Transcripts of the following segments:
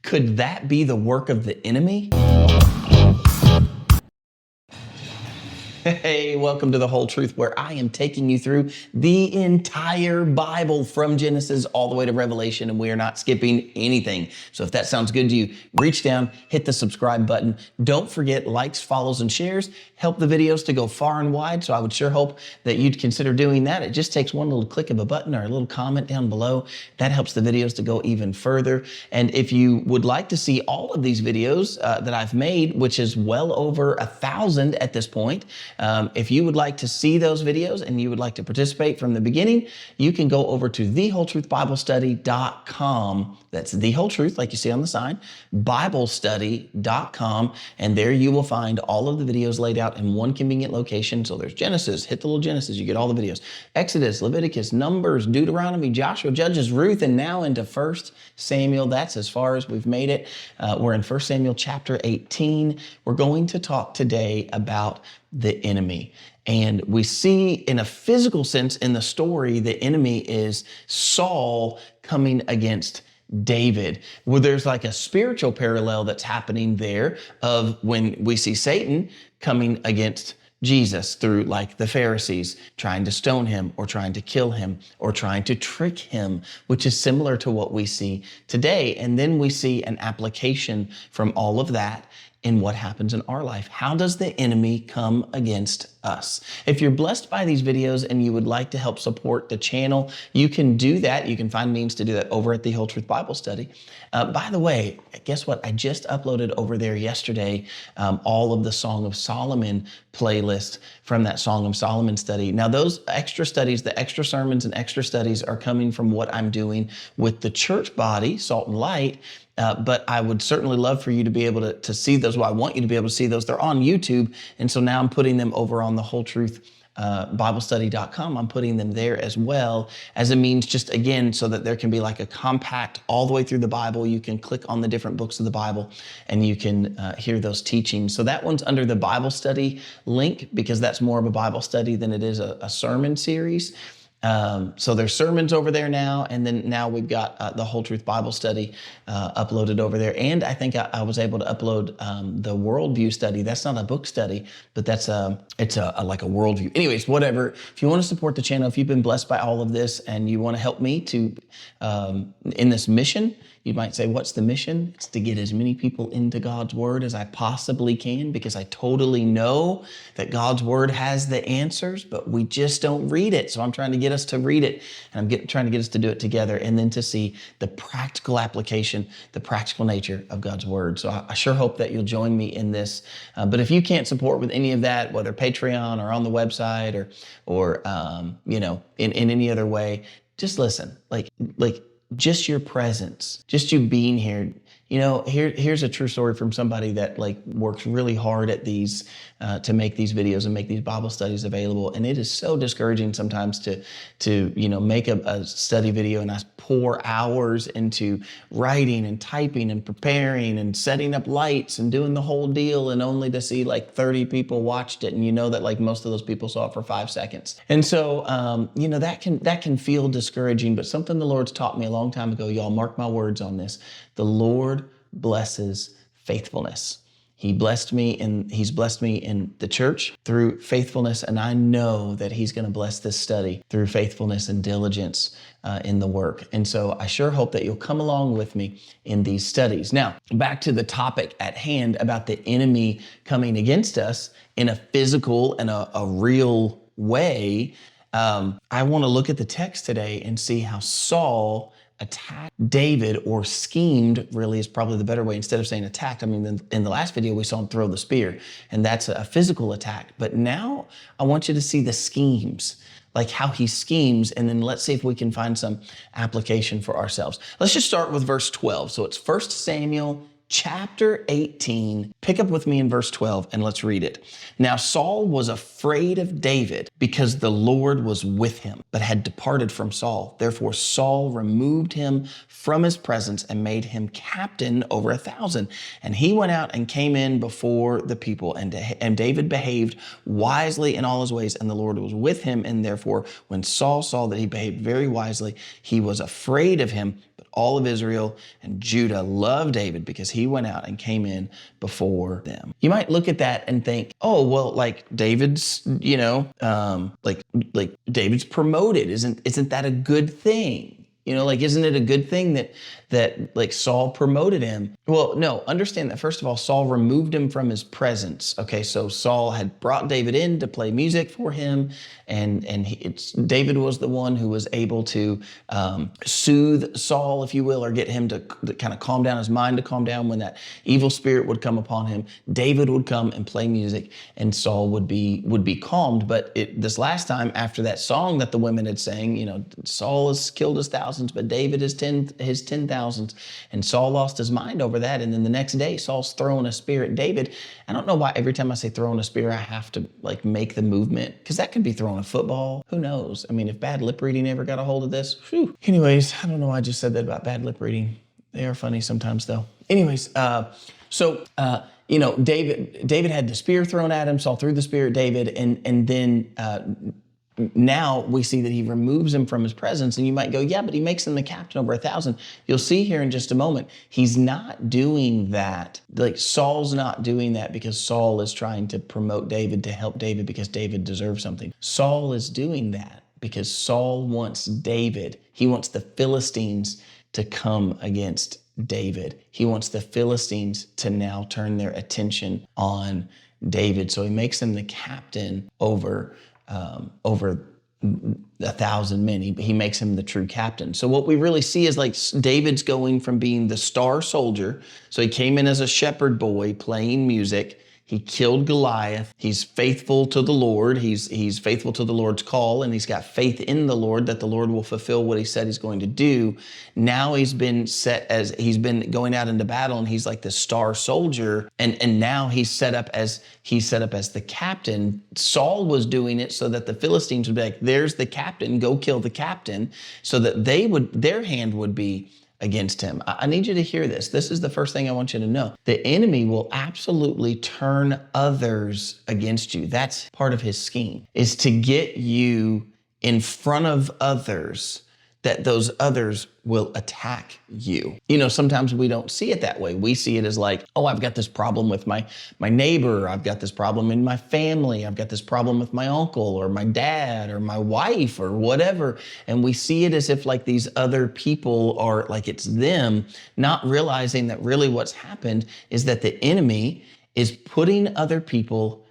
Could that be the work of the enemy? Hey, welcome to The Whole Truth, where I am taking you through the entire Bible from Genesis all the way to Revelation, and we are not skipping anything. So if that sounds good to you, reach down, hit the subscribe button. Don't forget likes, follows, and shares. Help the videos to go far and wide, so I would sure hope that you'd consider doing that. It just takes one little click of a button or a little comment down below. That helps the videos to go even further. And if you would like to see all of these videos that I've made, which is well over 1,000 at this point, if you would like to see those videos and you would like to participate from the beginning, you can go over to thewholetruthbiblestudy.com. That's The Whole Truth, like you see on the sign, Biblestudy.com. And there you will find all of the videos laid out in one convenient location. So there's Genesis, hit the little Genesis, you get all the videos. Exodus, Leviticus, Numbers, Deuteronomy, Joshua, Judges, Ruth, and now into 1 Samuel. That's as far as we've made it. We're in 1 Samuel chapter 18. We're going to talk today about the enemy. And we see in a physical sense in the story, the enemy is Saul coming against David. Well, there's like a spiritual parallel that's happening there of when we see Satan coming against Jesus through like the Pharisees trying to stone him or trying to kill him or trying to trick him, which is similar to what we see today. And then we see an application from all of that in what happens in our life. How does the enemy come against us? If you're blessed by these videos and you would like to help support the channel, you can do that. You can find means to do that over at the Whole Truth Bible Study. By the way, guess what? I just uploaded over there yesterday all of the Song of Solomon playlist from that Song of Solomon study. Now those extra studies, the extra sermons and extra studies are coming from what I'm doing with the church body, Salt and Light. But I would certainly love for you to be able to see those. Well, I want you to be able to see those. They're on YouTube. And so now I'm putting them over on the Whole Truth Biblestudy.com. I'm putting them there as well as a means, just again, so that there can be like a compact all the way through the Bible. You can click on the different books of the Bible and you can hear those teachings. So that one's under the Bible study link because that's more of a Bible study than it is a sermon series. So there's sermons over there now, and then now we've got the Whole Truth Bible Study uploaded over there. And I think I was able to upload the worldview study. That's not a book study, but that's like a worldview. Anyways, whatever. If you want to support the channel, if you've been blessed by all of this and you want to help me to in this mission, you might say, what's the mission? It's to get as many people into God's Word as I possibly can, because I totally know that God's Word has the answers, but we just don't read it. So I'm trying to get us to read it, and I'm trying to get us to do it together, and then to see the practical application, the practical nature of God's Word. So I sure hope that you'll join me in this. But if you can't support with any of that, whether Patreon or on the website or you know, in any other way, just listen. Like just your presence, just you being here. You know, here's a true story from somebody that like works really hard at these, to make these videos and make these Bible studies available. And it is so discouraging sometimes to you know, make a study video and I pour hours into writing and typing and preparing and setting up lights and doing the whole deal, and only to see like 30 people watched it. And you know that like most of those people saw it for 5 seconds. And so, you know, that can feel discouraging, but something the Lord's taught me a long time ago, y'all mark my words on this. The Lord blesses faithfulness. He's blessed me in the church through faithfulness, and I know that He's going to bless this study through faithfulness and diligence in the work. And so I sure hope that you'll come along with me in these studies. Now, back to the topic at hand about the enemy coming against us in a physical and a real way. I want to look at the text today and see how Saul attacked David, or schemed, really is probably the better way. Instead of saying attacked, I mean, in the last video, we saw him throw the spear, and that's a physical attack. But now I want you to see the schemes, like how he schemes, and then let's see if we can find some application for ourselves. Let's just start with verse 12. So it's 1 Samuel chapter 18. Pick up with me in verse 12 and let's read it. Now Saul was afraid of David because the Lord was with him, but had departed from Saul. Therefore Saul removed him from his presence and made him captain over 1,000. And he went out and came in before the people, and David behaved wisely in all his ways, and the Lord was with him. And therefore when Saul saw that he behaved very wisely, he was afraid of him. But all of Israel and Judah loved David because he went out and came in before them. You might look at that and think, oh, well, like David's, like David's promoted. Isn't that a good thing? Like, isn't it a good thing that like Saul promoted him? Well, no, understand that first of all, Saul removed him from his presence. Okay, so Saul had brought David in to play music for him, and David was the one who was able to soothe Saul, if you will, or get him to kind of calm down his mind, to calm down when that evil spirit would come upon him. David would come and play music, and Saul would be calmed. But this last time, after that song that the women had sang, Saul has killed his thousands, but David his 10,000s, and Saul lost his mind over that. And then the next day, Saul's throwing a spear at David. I don't know why every time I say throwing a spear, I have to like make the movement, because that could be throwing a football. Who knows? I mean, if bad lip reading ever got a hold of this, whew. Anyways, I don't know why I just said that about bad lip reading. They are funny sometimes, though. Anyways, David had the spear thrown at him. Saul threw the spear at David, and then now we see that he removes him from his presence. And you might go, yeah, but he makes him the captain over 1,000. You'll see here in just a moment, he's not doing that. Like, Saul's not doing that because Saul is trying to promote David, to help David because David deserves something. Saul is doing that because Saul wants David. He wants the Philistines to come against David. He wants the Philistines to now turn their attention on David. So he makes him the captain over 1,000 men. He makes him the true captain. So what we really see is like David's going from being the star soldier. So he came in as a shepherd boy playing music. He killed Goliath. He's faithful to the Lord. He's faithful to the Lord's call, and he's got faith in the Lord that the Lord will fulfill what he said he's going to do. Now he's been going out into battle, and he's like the star soldier, and now he's set up as the captain. Saul was doing it so that the Philistines would be like, there's the captain, go kill the captain, so that their hand would be against him. I need you to hear this. This is the first thing I want you to know. The enemy will absolutely turn others against you. That's part of his scheme, is to get you in front of others, that those others will attack you. Sometimes we don't see it that way. We see it as like, oh, I've got this problem with my neighbor. I've got this problem in my family. I've got this problem with my uncle or my dad or my wife or whatever. And we see it as if like these other people are like it's them, not realizing that really what's happened is that the enemy is pitting other people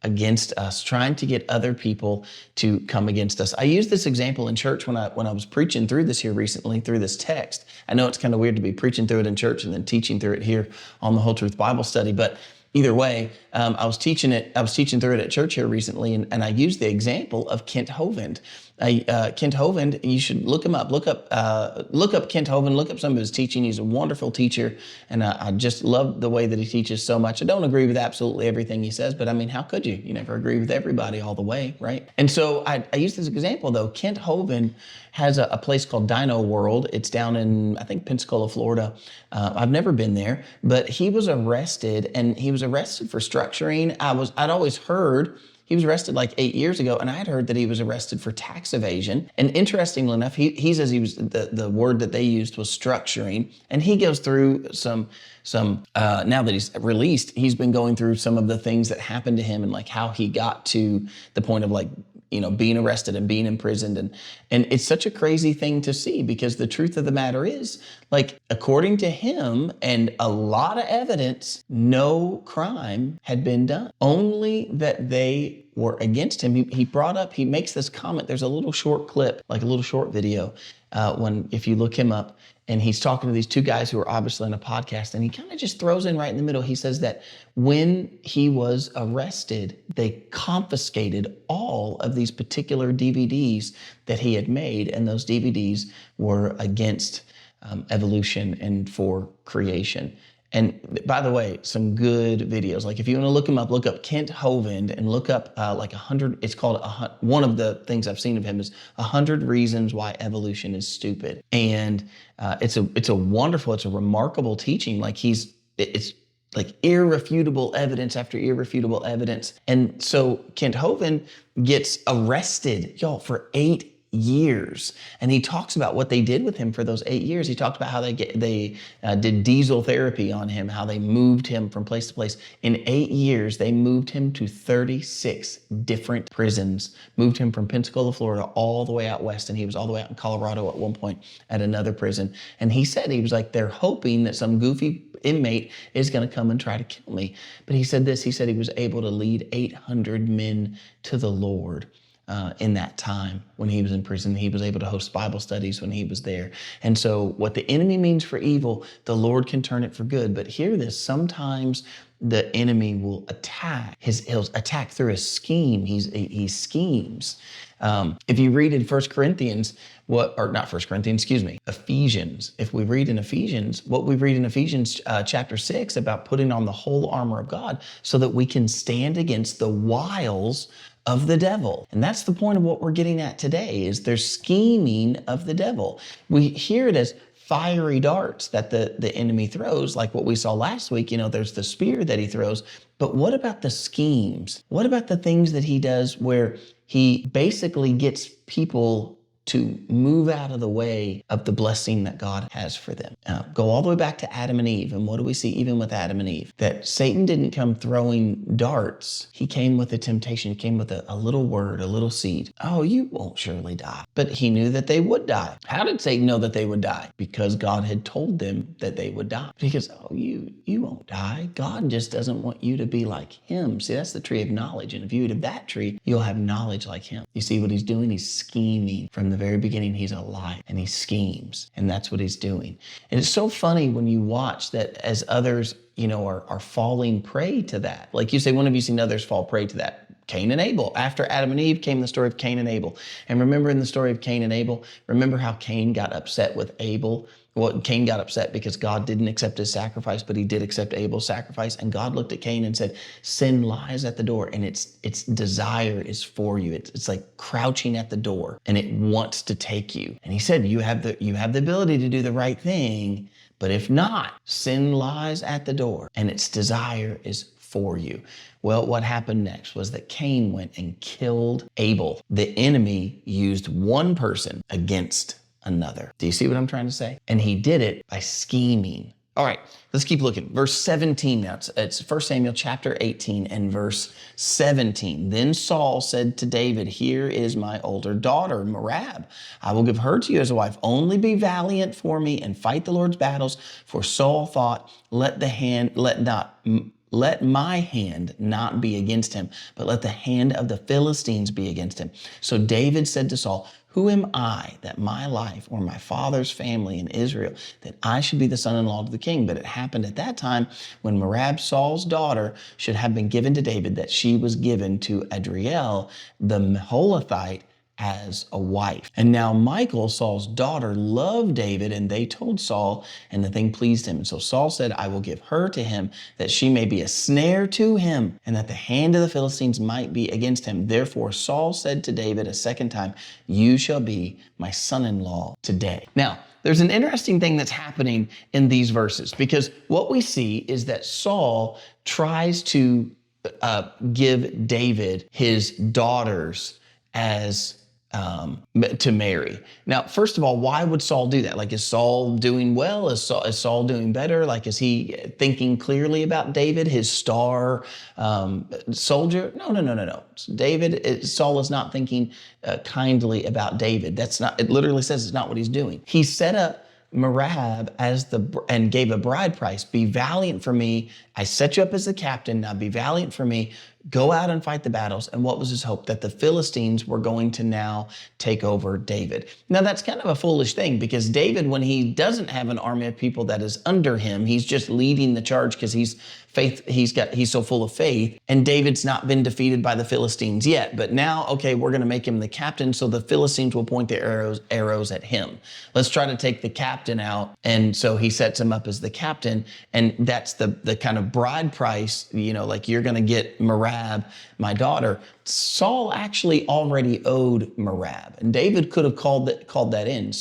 against us, trying to get other people to come against us. I used this example in church when I was preaching through this here recently, through this text. I know it's kind of weird to be preaching through it in church and then teaching through it here on the Whole Truth Bible Study, but either way, I was teaching through it at church here recently, and I used the example of Kent Hovind. Kent Hovind, you should look him up. Look up Kent Hovind. Look up some of his teaching. He's a wonderful teacher, and I just love the way that he teaches so much. I don't agree with absolutely everything he says, but I mean, how could you? You never agree with everybody all the way, right? And so I use this example though. Kent Hovind has a place called Dino World. It's down in, I think, Pensacola, Florida. I've never been there, but he was arrested, and he was arrested for structuring. I'd always heard he was arrested like 8 years ago, and I had heard that he was arrested for tax evasion. And interestingly enough, he says he was the word that they used was structuring, and he goes through some now that he's released, he's been going through some of the things that happened to him and like how he got to the point of like, being arrested and being imprisoned. And it's such a crazy thing to see, because the truth of the matter is, like, according to him and a lot of evidence, no crime had been done, only that they were against him. He makes this comment. There's a little short clip, like a little short video, if you look him up, and he's talking to these two guys who are obviously on a podcast, and he kind of just throws in right in the middle. He says that when he was arrested, they confiscated all of these particular DVDs that he had made, and those DVDs were against evolution and for creation. And by the way, some good videos. Like if you want to look him up, look up Kent Hovind and look up like 100. It's called one of the things I've seen of him is 100 Reasons Why Evolution is Stupid. And it's a remarkable teaching. Like it's like irrefutable evidence after irrefutable evidence. And so Kent Hovind gets arrested, y'all, for 8 years. And he talks about what they did with him for those 8 years. He talked about how they did diesel therapy on him, how they moved him from place to place. In 8 years, they moved him to 36 different prisons, moved him from Pensacola, Florida, all the way out west. And he was all the way out in Colorado at one point at another prison. And he said, he was like, they're hoping that some goofy inmate is going to come and try to kill me. But he said this, he said he was able to lead 800 men to the Lord. In that time when he was in prison. He was able to host Bible studies when he was there. And so what the enemy means for evil, the Lord can turn it for good. But hear this, sometimes the enemy will attack. He'll attack through a scheme. He schemes. If you read in Ephesians, if we read in Ephesians, what we read in Ephesians chapter 6 about putting on the whole armor of God so that we can stand against the wiles of the devil. And that's the point of what we're getting at today, is there's scheming of the devil. We hear it as fiery darts that the enemy throws, like what we saw last week. There's the spear that he throws. But what about the schemes? What about the things that he does where he basically gets people to move out of the way of the blessing that God has for them? Go all the way back to Adam and Eve. And what do we see even with Adam and Eve? That Satan didn't come throwing darts. He came with a temptation. He came with a little word, a little seed. Oh, you won't surely die. But he knew that they would die. How did Satan know that they would die? Because God had told them that they would die. Because, you won't die. God just doesn't want you to be like him. See, that's the tree of knowledge. And if you eat of that tree, you'll have knowledge like him. You see what he's doing? He's scheming. From the very beginning, he's a liar and he schemes. And that's what he's doing. And it's so funny when you watch that as others, are falling prey to that. Like you say, when have you seen others fall prey to that? Cain and Abel. After Adam and Eve came the story of Cain and Abel. And remember in the story of Cain and Abel, remember how Cain got upset with Abel? Well, Cain got upset because God didn't accept his sacrifice, but he did accept Abel's sacrifice. And God looked at Cain and said, sin lies at the door and its desire is for you. It's like crouching at the door and it wants to take you. And he said, you have the ability to do the right thing, but if not, sin lies at the door and its desire is for you. Well, what happened next was that Cain went and killed Abel. The enemy used one person against another. Do you see what I'm trying to say? And he did it by scheming. All right, let's keep looking. Verse 17 now. It's 1 Samuel chapter 18 and verse 17. Then Saul said to David, here is my older daughter, Merab. I will give her to you as a wife. Only be valiant for me and fight the Lord's battles. For Saul thought, let my hand not be against him, but let the hand of the Philistines be against him. So David said to Saul, who am I that my life or my father's family in Israel, that I should be the son-in-law to the king? But it happened at that time when Merab, Saul's daughter, should have been given to David, that she was given to Adriel, the Meholathite, as a wife. And now Michal, Saul's daughter, loved David, and they told Saul, and the thing pleased him. And so Saul said, I will give her to him, that she may be a snare to him, and that the hand of the Philistines might be against him. Therefore Saul said to David a second time, you shall be my son-in-law today. Now, there's an interesting thing that's happening in these verses, because what we see is that Saul tries to give David his daughters as to marry. Now, first of all, why would Saul do that? Like, is Saul doing well? Is Saul doing better? Like, is he thinking clearly about David, his star soldier? No. Saul is not thinking kindly about David. That's not, it literally says it's not what he's doing. He set up Merab and gave a bride price. Be valiant for me. I set you up as the captain. Now be valiant for me. Go out and fight the battles. And what was his hope? That the Philistines were going to now take over David. Now that's kind of a foolish thing, because David, when he doesn't have an army of people that is under him, he's just leading the charge because he's so full of faith. And David's not been defeated by the Philistines yet. But now, okay, we're going to make him the captain, so the Philistines will point their arrows at him. Let's try to take the captain out. And so he sets him up as the captain. And that's the kind of bride price, like, you're going to get Merab, my daughter. Saul actually already owed Merab. And David could have called that in.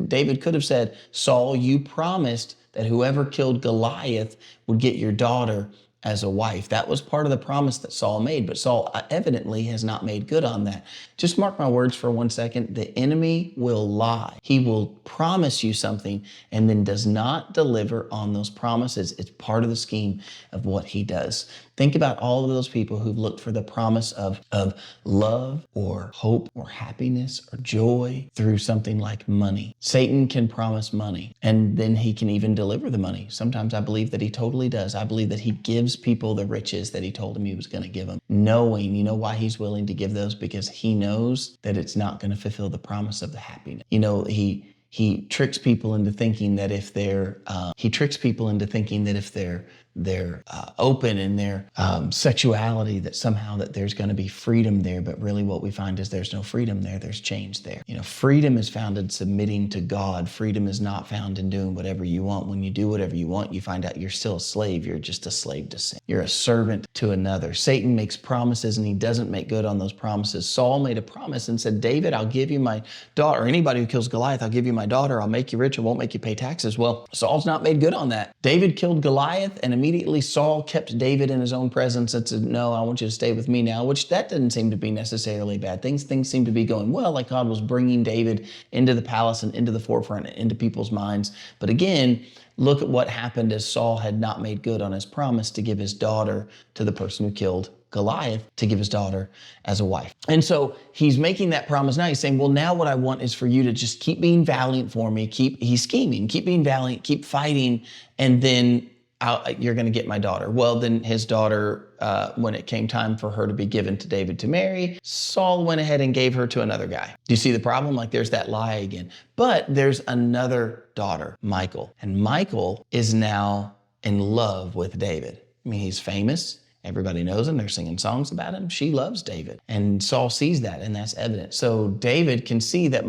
David could have said, Saul, you promised that whoever killed Goliath would get your daughter as a wife. That was part of the promise that Saul made, but Saul evidently has not made good on that. Just mark my words for 1 second. The enemy will lie. He will promise you something and then does not deliver on those promises. It's part of the scheme of what he does. Think about all of those people who've looked for the promise of love or hope or happiness or joy through something like money. Satan can promise money, and then he can even deliver the money. Sometimes I believe that he totally does. I believe that he gives people the riches that he told them he was going to give them, knowing, you know why he's willing to give those? Because he knows that it's not going to fulfill the promise of the happiness. You know, he tricks people into thinking that if they're open in their sexuality, that somehow that there's going to be freedom there. But really what we find is there's no freedom there. There's chains there. You know, freedom is found in submitting to God. Freedom is not found in doing whatever you want. When you do whatever you want, you find out you're still a slave. You're just a slave to sin. You're a servant to another. Satan makes promises and he doesn't make good on those promises. Saul made a promise and said, David, I'll give you my daughter. Anybody who kills Goliath, I'll give you my daughter. I'll make you rich. I won't make you pay taxes. Well, Saul's not made good on that. David killed Goliath, and immediately Saul kept David in his own presence and said, no, I want you to stay with me now, which that didn't seem to be necessarily bad. Things seemed to be going well, like God was bringing David into the palace and into the forefront and into people's minds. But again, look at what happened as Saul had not made good on his promise to give his daughter to the person who killed Goliath, to give his daughter as a wife. And so he's making that promise now. He's saying, well, now what I want is for you to just keep being valiant for me. He's scheming, keep being valiant, keep fighting, and then you're going to get my daughter. Well, then his daughter, when it came time for her to be given to David to marry, Saul went ahead and gave her to another guy. Do you see the problem? Like there's that lie again. But there's another daughter, Michal. And Michal is now in love with David. I mean, he's famous. Everybody knows him. They're singing songs about him. She loves David. And Saul sees that, and that's evident. So David can see that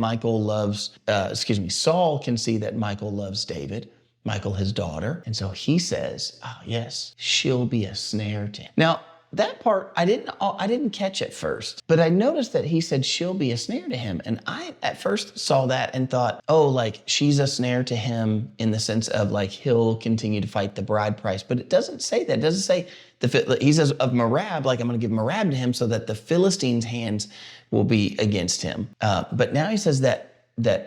Saul can see that Michal loves David. Michal, his daughter. And so he says, yes, she'll be a snare to him. Now, that part, I didn't catch at first, but I noticed that he said she'll be a snare to him. And I at first saw that and thought, oh, like she's a snare to him in the sense of like he'll continue to fight the bride price. But it doesn't say that. It doesn't say, he says of Merab, like I'm going to give Merab to him so that the Philistines' hands will be against him. But now he says that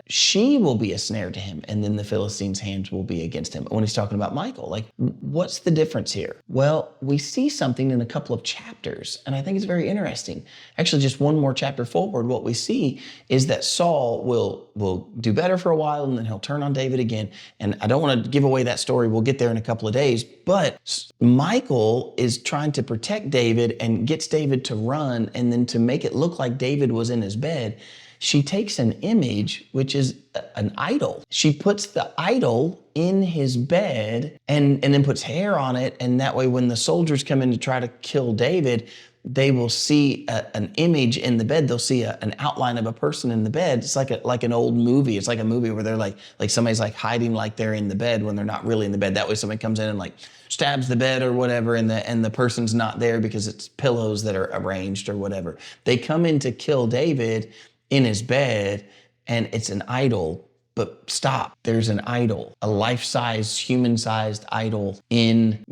she will be a snare to him, and then the Philistines' hands will be against him. When he's talking about Michal, like, what's the difference here? Well, we see something in a couple of chapters, and I think it's very interesting. Actually, just one more chapter forward, what we see is that Saul will do better for a while, and then he'll turn on David again. And I don't want to give away that story. We'll get there in a couple of days. But Michal is trying to protect David and gets David to run, and then to make it look like David was in his bed, she takes an image, which is an idol. She puts the idol in his bed and then puts hair on it. And that way, when the soldiers come in to try to kill David, they will see an image in the bed. They'll see an outline of a person in the bed. It's like an old movie. It's like a movie where they're like somebody's like hiding like they're in the bed when they're not really in the bed. That way somebody comes in and like stabs the bed or whatever, and the person's not there because it's pillows that are arranged or whatever. They come in to kill David in his bed, and it's an idol. But stop, there's an idol, a life-size, human-sized idol in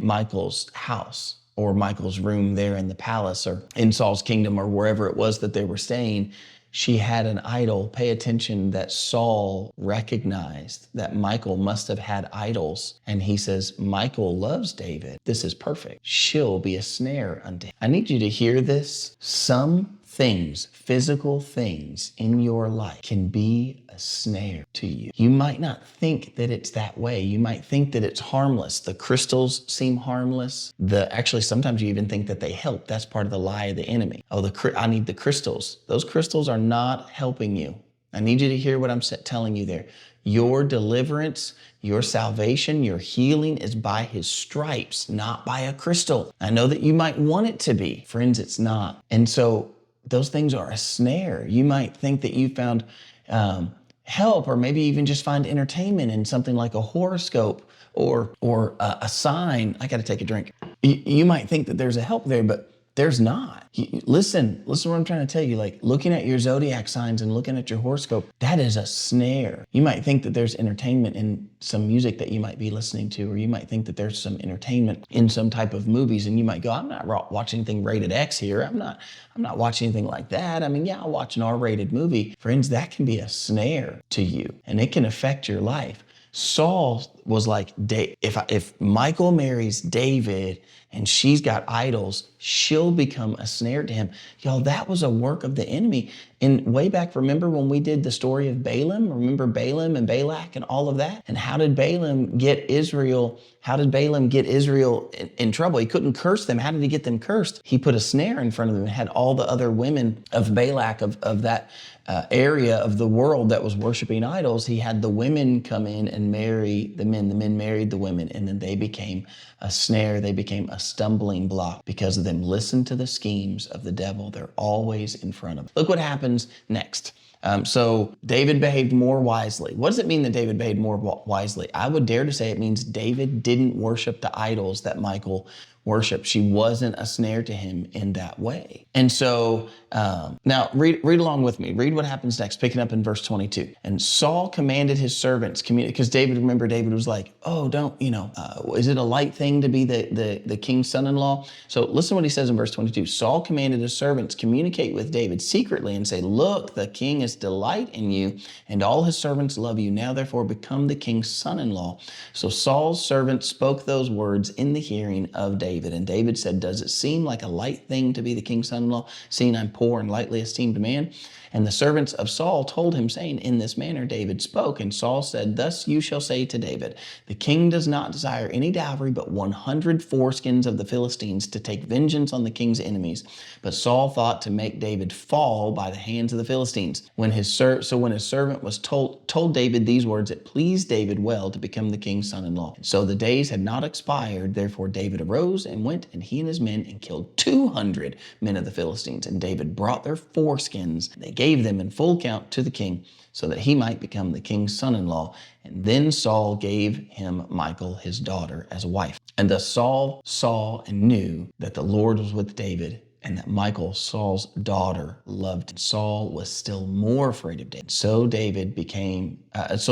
Michal's house, or Michal's room there in the palace, or in Saul's kingdom, or wherever it was that they were staying. She had an idol. Pay attention that Saul recognized that Michal must have had idols. And he says, Michal loves David. This is perfect. She'll be a snare unto him. I need you to hear this. Some things, physical things in your life can be a snare to you. You might not think that it's that way. You might think that it's harmless. The crystals seem harmless. Actually, sometimes you even think that they help. That's part of the lie of the enemy. Oh, I need the crystals. Those crystals are not helping you. I need you to hear what I'm telling you there. Your deliverance, your salvation, your healing is by his stripes, not by a crystal. I know that you might want it to be. Friends, it's not. And so those things are a snare. You might think that you found help, or maybe even just find entertainment in something like a horoscope or a sign. I got to take a drink. You might think that there's a help there, but There's not. Listen what I'm trying to tell you. Like looking at your zodiac signs and looking at your horoscope, that is a snare. You might think that there's entertainment in some music that you might be listening to, or you might think that there's some entertainment in some type of movies, and you might go, I'm not watching anything rated X here. I'm not watching anything like that. I mean, yeah, I'll watch an R-rated movie. Friends, that can be a snare to you, and it can affect your life. Saul was like, if Michal marries David and she's got idols, she'll become a snare to him. Y'all, that was a work of the enemy. And way back, remember when we did the story of Balaam? Remember Balaam and Balak and all of that? And how did Balaam get Israel? How did Balaam get Israel in trouble? He couldn't curse them. How did he get them cursed? He put a snare in front of them and had all the other women of Balak, of that area of the world that was worshiping idols. He had the women come in and marry the men. The men married the women, and then they became a snare. They became a stumbling block because of them. Listen to the schemes of the devil. They're always in front of them. Look what happens next. So David behaved more wisely. What does it mean that David behaved more wisely? I would dare to say it means David didn't worship the idols that Michal worshiped. She wasn't a snare to him in that way. And so now read along with me. Read what happens next, picking up in verse 22. And Saul commanded his servants, because David was like, oh, don't, is it a light thing to be the king's son-in-law? So listen what he says in verse 22. Saul commanded his servants, communicate with David secretly and say, look, the king is delight in you, and all his servants love you. Now therefore become the king's son-in-law. So Saul's servants spoke those words in the hearing of David. And David said, does it seem like a light thing to be the king's son-in-law, seeing I'm poor and lightly esteemed man? And the servants of Saul told him, saying, in this manner David spoke. And Saul said, thus you shall say to David, the king does not desire any dowry, but 100 foreskins of the Philistines to take vengeance on the king's enemies. But Saul thought to make David fall by the hands of the Philistines. When his servant was told David these words, it pleased David well to become the king's son-in-law. So the days had not expired. Therefore David arose and went, and he and his men, and killed 200 men of the Philistines. And David brought their foreskins. They gave them in full count to the king, so that he might become the king's son-in-law. And then Saul gave him Michal, his daughter, as a wife. And thus Saul saw and knew that the Lord was with David, and that Michal, Saul's daughter, loved him. Saul was still more afraid of David. So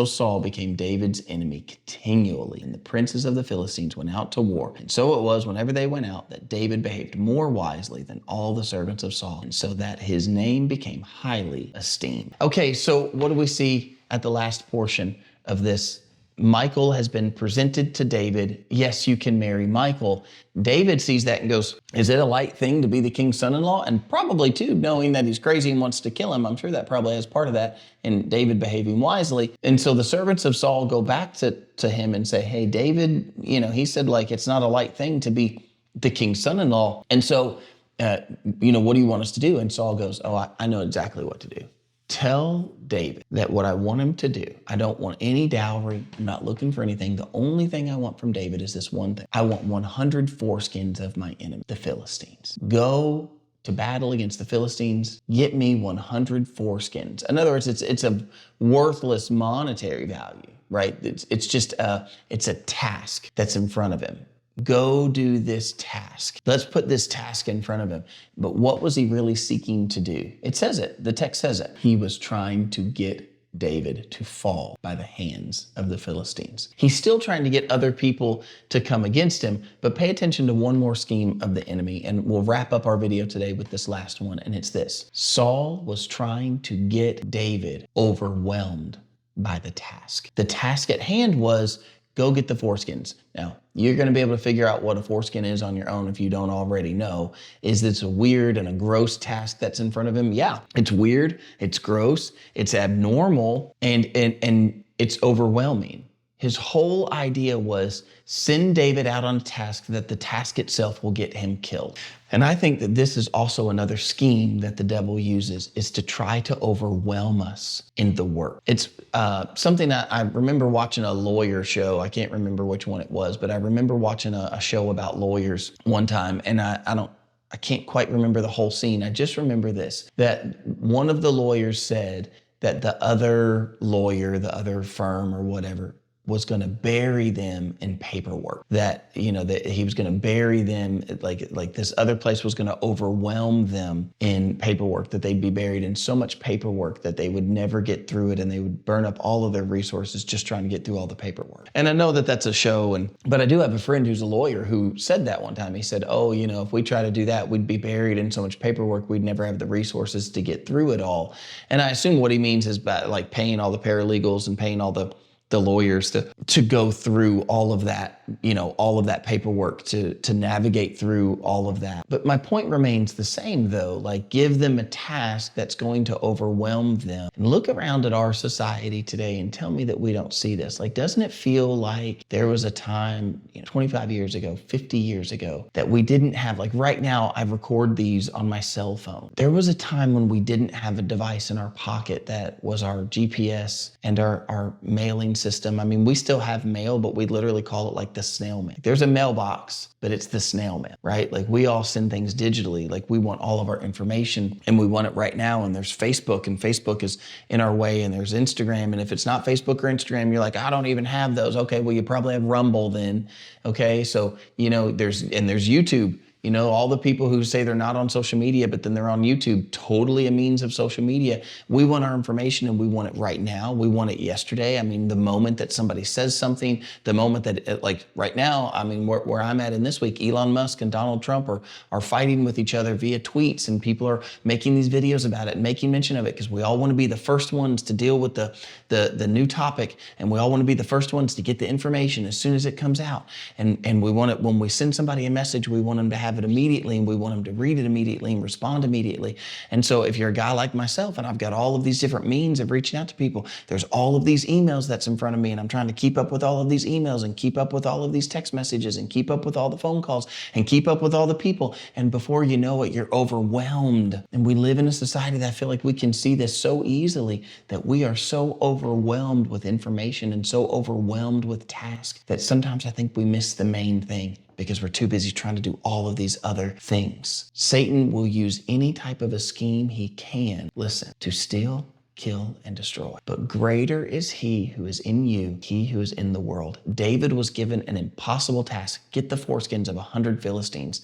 Saul became David's enemy continually. And the princes of the Philistines went out to war. And so it was, whenever they went out, that David behaved more wisely than all the servants of Saul, and so that his name became highly esteemed. Okay, so what do we see at the last portion of this? Michal has been presented to David. Yes, you can marry Michal. David sees that and goes, is it a light thing to be the king's son-in-law? And probably too, knowing that he's crazy and wants to kill him. I'm sure that probably has part of that in David behaving wisely. And so the servants of Saul go back to him and say, hey, David, he said like, it's not a light thing to be the king's son-in-law. And so, what do you want us to do? And Saul goes, oh, I know exactly what to do. Tell David that what I want him to do, I don't want any dowry. I'm not looking for anything. The only thing I want from David is this one thing. I want 100 foreskins of my enemy, the Philistines. Go to battle against the Philistines. Get me 100 foreskins. In other words, it's a worthless monetary value, right? It's just it's a task that's in front of him. Go do this task. Let's put this task in front of him. But what was he really seeking to do? It says it. The text says it. He was trying to get David to fall by the hands of the Philistines. He's still trying to get other people to come against him, but pay attention to one more scheme of the enemy, and we'll wrap up our video today with this last one, and it's this. Saul was trying to get David overwhelmed by the task. The task at hand was, go get the foreskins. Now, you're going to be able to figure out what a foreskin is on your own if you don't already know. Is this a weird and a gross task that's in front of him? Yeah, it's weird, it's gross, it's abnormal, and it's overwhelming. His whole idea was send David out on a task that the task itself will get him killed. And I think that this is also another scheme that the devil uses, is to try to overwhelm us in the work. It's something that I remember watching a lawyer show. I can't remember which one it was, but I remember watching a show about lawyers one time, and I can't quite remember the whole scene. I just remember this, that one of the lawyers said that the other lawyer, the other firm or whatever, was going to bury them in paperwork, that, that he was going to bury them like this other place was going to overwhelm them in paperwork, that they'd be buried in so much paperwork that they would never get through it, and they would burn up all of their resources just trying to get through all the paperwork. And I know that that's a show, but I do have a friend who's a lawyer who said that one time. He said, oh, if we try to do that, we'd be buried in so much paperwork, we'd never have the resources to get through it all. And I assume what he means is like paying all the paralegals and paying all the lawyers to go through all of that, all of that paperwork, to navigate through all of that. But my point remains the same though, like give them a task that's going to overwhelm them. And look around at our society today and tell me that we don't see this. Like, doesn't it feel like there was a time, 25 years ago, 50 years ago, that we didn't have, like right now, I record these on my cell phone. There was a time when we didn't have a device in our pocket that was our GPS and our mailing system. I mean, we still have mail, but we literally call it like the snail mail. There's a mailbox, but it's the snail mail, right? Like we all send things digitally. Like we want all of our information and we want it right now. And there's Facebook, and Facebook is in our way, and there's Instagram. And if it's not Facebook or Instagram, you're like, I don't even have those. Okay, well, you probably have Rumble then. Okay, so, there's YouTube. All the people who say they're not on social media, but then they're on YouTube, totally a means of social media. We want our information and we want it right now. We want it yesterday. I mean, the moment that somebody says something, the moment that like right now, I mean, where I'm at in this week, Elon Musk and Donald Trump are fighting with each other via tweets, and people are making these videos about it and making mention of it because we all want to be the first ones to deal with the new topic, and we all want to be the first ones to get the information as soon as it comes out. And we want it, when we send somebody a message, we want them to have it immediately, and we want them to read it immediately and respond immediately. And so if you're a guy like myself, and I've got all of these different means of reaching out to people, there's all of these emails that's in front of me, and I'm trying to keep up with all of these emails and keep up with all of these text messages and keep up with all the phone calls and keep up with all the people. And before you know it, you're overwhelmed. And we live in a society that I feel like we can see this so easily, that we are so overwhelmed with information and so overwhelmed with tasks that sometimes I think we miss the main thing, because we're too busy trying to do all of these other things. Satan will use any type of a scheme he can, listen, to steal, kill, and destroy. But greater is he who is in you, he who is in the world. David was given an impossible task: get the foreskins of 100 Philistines.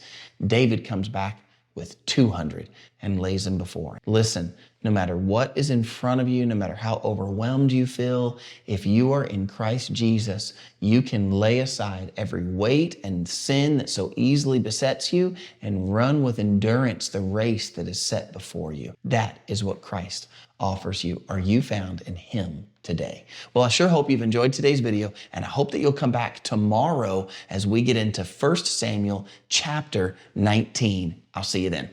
David comes back with 200 and lays them before him. Listen, no matter what is in front of you, no matter how overwhelmed you feel, if you are in Christ Jesus, you can lay aside every weight and sin that so easily besets you and run with endurance the race that is set before you. That is what Christ offers you. Are you found in him today? Well, I sure hope you've enjoyed today's video, and I hope that you'll come back tomorrow as we get into 1 Samuel chapter 19. I'll see you then.